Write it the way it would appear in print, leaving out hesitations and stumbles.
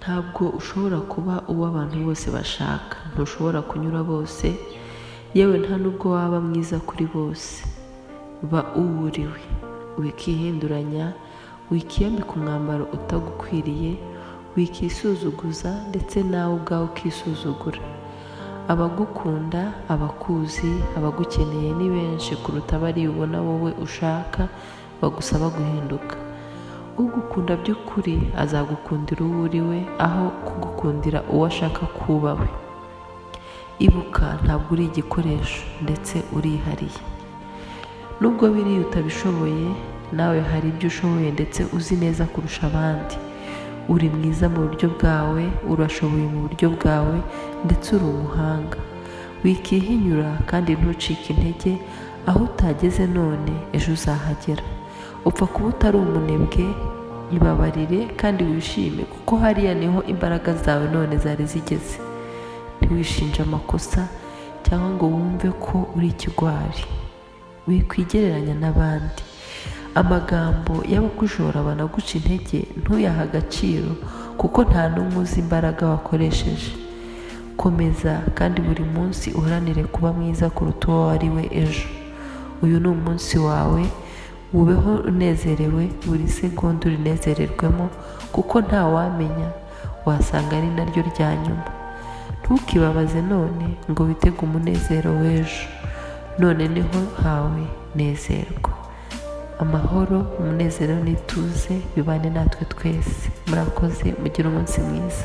ntabwo ushobora kuba uwo abantu bose bashaka, ntushobora kunyura bose, yewe nta nubwo waba mwiza kuri bose. Ba uwo uriwe, wikihinduranya, wikiyambika umwambaro utagukwiriye, wikisuzuguza ndetse nawe ubwawe ukisuzugura. Abagukunda, abakuzi, abagukeneye ni benshi kuruta bari ubona wowe ushaka bagusaba guhinduka. Ugukunda by'ukuri azagukundira uwo uriwe aho kugukundira uwo ashaka kuba we. Ibuka, ntabwo uri igikoresho ndetse urihariye. Nubwo biriya utabishoboye, nawe hari ibyo ushoboye ndetse uzi neza kurusha abandi. Uri mwiza mu buryo bwawe, urashoboye mu buryo bwawe ndetse uri umuhanga. Wikihinyura kandi ntucike intege, aho utageze none ejo uzahagera. Upfa kuba utari umunebwe, ibabarire kandi wishime kuko hariya niho imbaraga zawe none zari zigeze. Ntiwishinje amakosa cyangwa ngo wumve ko uri ikigwari. Wikwigereranya n'abandi. Amagambo y'abakujora banaguca intege ntuyaha agaciro kuko nta n'umwe uzi imbaraga wakoresheje. Komeza kandi buri munsi uharanire kuba mwiza kuruta uwo wari we ejo. Uyu ni umunsi wawe, ubeho unezerewe, buri segonda urinezererwemo kuko nta wamenya, wasanga ari naryo rya nyuma. Ntukibabaze none ngo witege umunezero w'ejo. None niho hawe, nezerwa. Amahoro, umunezero n'ituze bibane natwe twese. Murakoze, mugire umunsi mwiza.